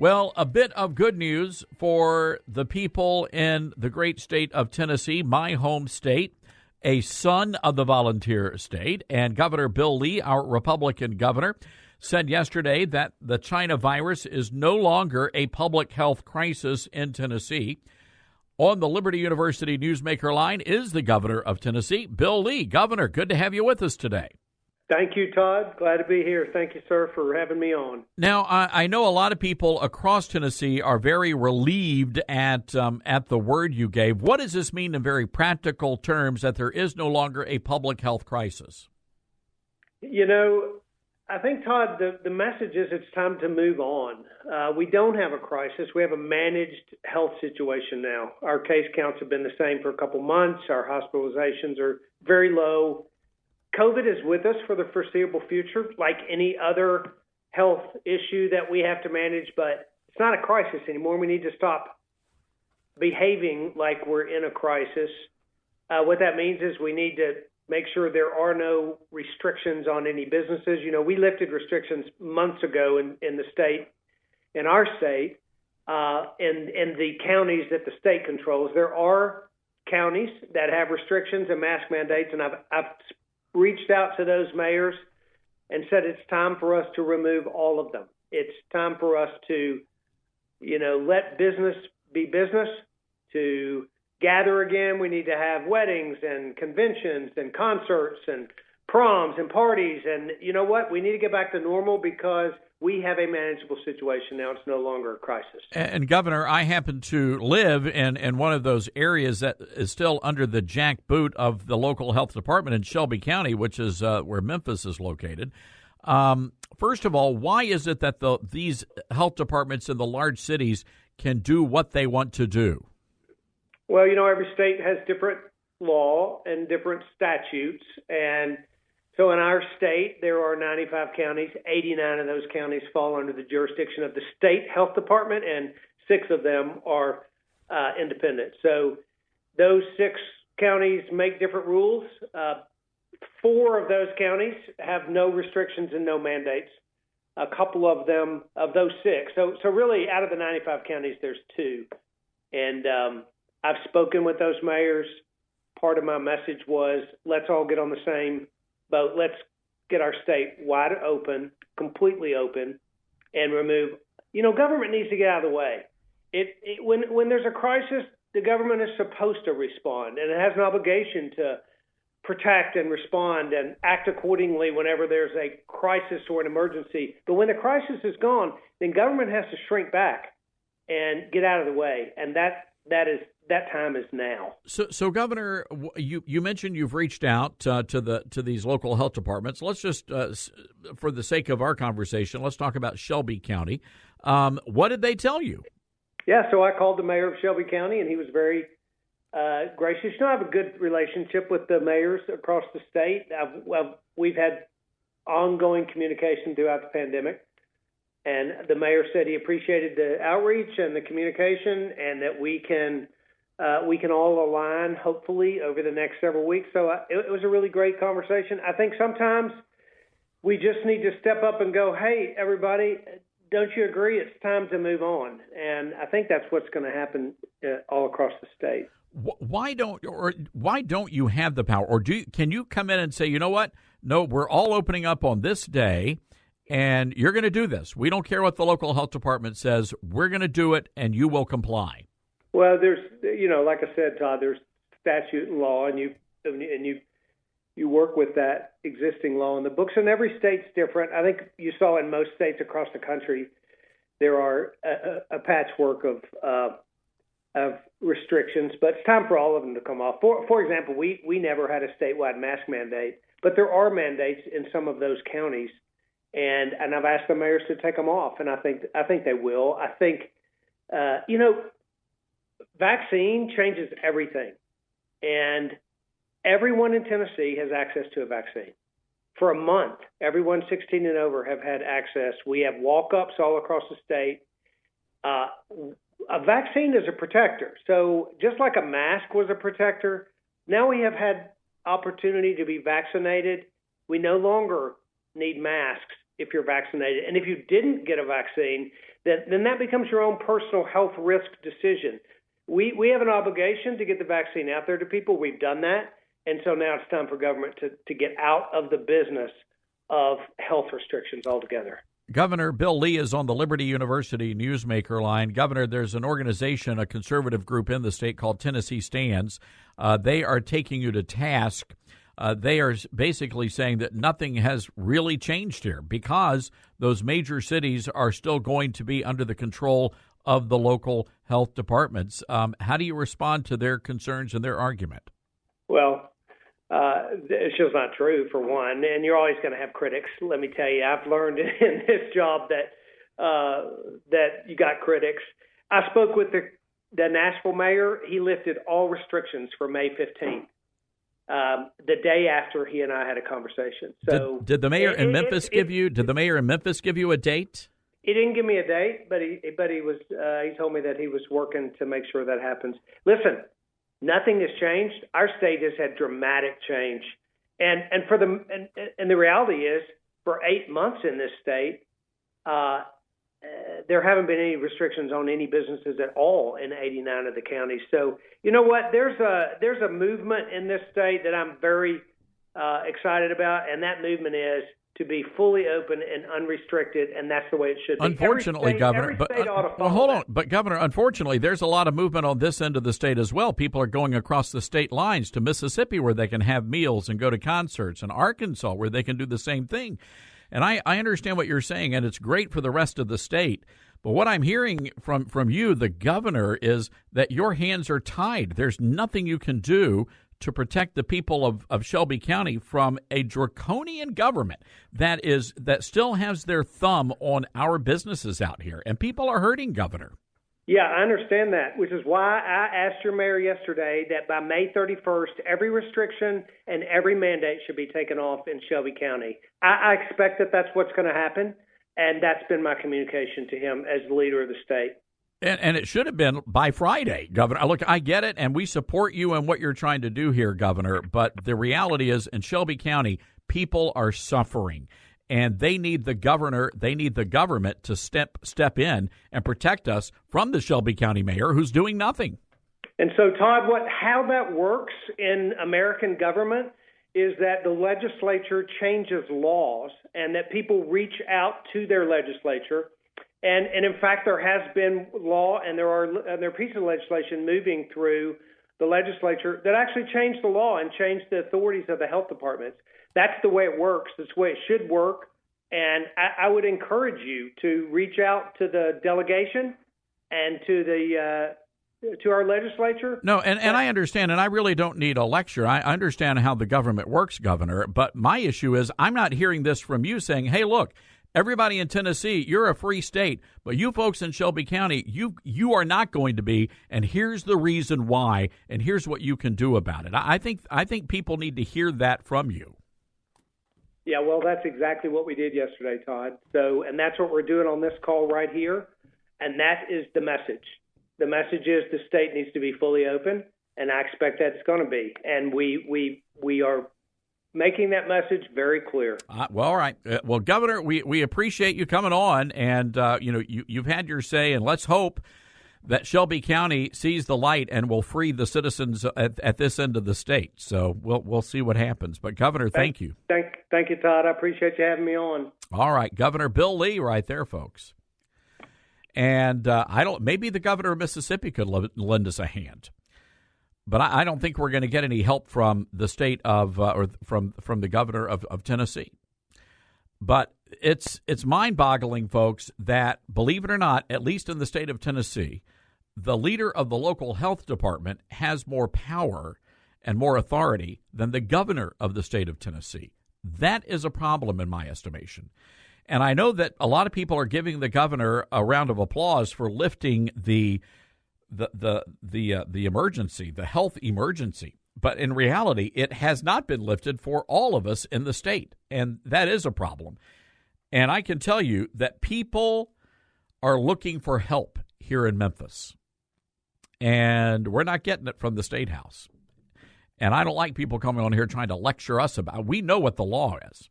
Well, a bit of good news for the people in the great state of Tennessee, my home state, a son of the volunteer state. And Governor Bill Lee, our Republican governor, said yesterday that the China virus is no longer a public health crisis in Tennessee. On the Liberty University Newsmaker line is the governor of Tennessee, Bill Lee. Governor, good to have you with us today. Thank you, Todd. Glad to be here. Thank you, sir, for having me on. Now, I know a lot of people across Tennessee are very relieved at the word you gave. What does this mean in very practical terms that there is no longer a public health crisis? You know, I think, Todd, the message is it's time to move on. We don't have a crisis. We have a managed health situation now. Our case counts have been the same for a couple months. Our hospitalizations are very low. COVID is with us for the foreseeable future, like any other health issue that we have to manage, but it's not a crisis anymore. We need to stop behaving like we're in a crisis. What that means is we need to make sure there are no restrictions on any businesses. You know, we lifted restrictions months ago in the state, in our state, in the counties that the state controls. There are counties that have restrictions and mask mandates, and I've reached out to those mayors and said it's time for us to remove all of them. It's time for us to, let business be business, to gather again. We need to have weddings and conventions and concerts and proms and parties. And you know what? We need to get back to normal because we have a manageable situation now. It's no longer a crisis. And Governor, I happen to live in one of those areas that is still under the jackboot of the local health department in Shelby County, which is where Memphis is located. First of all, why is it that these health departments in the large cities can do what they want to do? Well, every state has different law and different statutes. And so in our state, there are 95 counties. 89 of those counties fall under the jurisdiction of the state health department, and 6 of them are independent. So those 6 counties make different rules. 4 of those counties have no restrictions and no mandates. A couple of them, of those 6. So really, out of the 95 counties, there's 2. And I've spoken with those mayors. Part of my message was, let's all get on the same boat. Let's get our state wide open, completely open, and remove. Government needs to get out of the way. When there's a crisis, the government is supposed to respond, and it has an obligation to protect and respond and act accordingly whenever there's a crisis or an emergency. But when the crisis is gone, then government has to shrink back and get out of the way, and that time is now. So Governor, you mentioned you've reached out to these local health departments. Let's just, for the sake of our conversation, let's talk about Shelby County. What did they tell you? Yeah, so I called the mayor of Shelby County, and he was very gracious. I have a good relationship with the mayors across the state. We've had ongoing communication throughout the pandemic. And the mayor said he appreciated the outreach and the communication, and that we can all align, hopefully, over the next several weeks. So it was a really great conversation. I think sometimes we just need to step up and go, hey, everybody, don't you agree? It's time to move on. And I think that's what's going to happen all across the state. Why don't you have the power? Or can you come in and say, you know what? No, we're all opening up on this day, and you're going to do this. We don't care what the local health department says. We're going to do it, and you will comply. Well, there's, like I said, Todd, there's statute and law, and you work with that existing law in the books, and every state's different. I think you saw in most states across the country there are a patchwork of restrictions, but it's time for all of them to come off. For example, we never had a statewide mask mandate, but there are mandates in some of those counties. And I've asked the mayors to take them off, and I think they will. I think, vaccine changes everything, and everyone in Tennessee has access to a vaccine. For a month, everyone 16 and over have had access. We have walk-ups all across the state. A vaccine is a protector. So just like a mask was a protector, now we have had opportunity to be vaccinated. We no longer need masks if you're vaccinated. And if you didn't get a vaccine, then that becomes your own personal health risk decision. We have an obligation to get the vaccine out there to people. We've done that. And so now it's time for government to get out of the business of health restrictions altogether. Governor Bill Lee is on the Liberty University Newsmaker line. Governor, there's an organization, a conservative group in the state called Tennessee Stands. They are taking you to task. They are basically saying that nothing has really changed here because those major cities are still going to be under the control of the local health departments. How do you respond to their concerns and their argument? Well, it's just not true, for one, and you're always going to have critics. Let me tell you, I've learned in this job that you got critics. I spoke with the Nashville mayor. He lifted all restrictions for May 15th, the day after he and I had a conversation. So did the mayor in Memphis give you? Did the mayor in Memphis give you a date? He didn't give me a date, but he told me that he was working to make sure that happens. Listen. Nothing has changed. Our state has had dramatic change, and the reality is, for 8 months in this state, there haven't been any restrictions on any businesses at all in 89 of the counties. So you know what? There's a movement in this state that I'm very excited about, and that movement is to be fully open and unrestricted, and that's the way it should be. Unfortunately, Governor, hold on. But Governor, unfortunately, there's a lot of movement on this end of the state as well. People are going across the state lines to Mississippi where they can have meals and go to concerts, and Arkansas where they can do the same thing. And I understand what you're saying, and it's great for the rest of the state. But what I'm hearing from you, the governor, is that your hands are tied. There's nothing you can do to protect the people of Shelby County from a draconian government that still has their thumb on our businesses out here. And people are hurting, Governor. Yeah, I understand that, which is why I asked your mayor yesterday that by May 31st, every restriction and every mandate should be taken off in Shelby County. I expect that that's what's going to happen, and that's been my communication to him as the leader of the state. And it should have been by Friday, Governor. Look, I get it, and we support you and what you're trying to do here, Governor. But the reality is, in Shelby County, people are suffering, and they need the governor, they need the government to step in and protect us from the Shelby County mayor who's doing nothing. And so, Todd, how that works in American government is that the legislature changes laws, and that people reach out to their legislature. And in fact, there has been law, and there are pieces of legislation moving through the legislature that actually changed the law and changed the authorities of the health departments. That's the way it works. That's the way it should work. And I would encourage you to reach out to the delegation and to our legislature. No, and I understand, and I really don't need a lecture. I understand how the government works, Governor. But my issue is I'm not hearing this from you saying, hey, look, everybody in Tennessee, you're a free state, but you folks in Shelby County, you are not going to be, and here's the reason why, and here's what you can do about it. I think people need to hear that from you. Yeah, well, that's exactly what we did yesterday, Todd. So, and that's what we're doing on this call right here, and that is the message. The message is the state needs to be fully open, and I expect that it's going to be, and we are making that message very clear. Well, all right. Well, Governor, we appreciate you coming on, and you've had your say, and let's hope that Shelby County sees the light and will free the citizens at this end of the state. So we'll see what happens. But Governor, thank you. Thank you, Todd. I appreciate you having me on. All right, Governor Bill Lee, right there, folks. And maybe the governor of Mississippi could lend us a hand. But I don't think we're going to get any help from the state of or from the governor of Tennessee. But it's mind-boggling, folks, that, believe it or not, at least in the state of Tennessee, the leader of the local health department has more power and more authority than the governor of the state of Tennessee. That is a problem in my estimation. And I know that a lot of people are giving the governor a round of applause for lifting the emergency, the health emergency. But in reality, it has not been lifted for all of us in the state. And that is a problem. And I can tell you that people are looking for help here in Memphis. And we're not getting it from the State House. And I don't like people coming on here trying to lecture us about it. We know what the law is.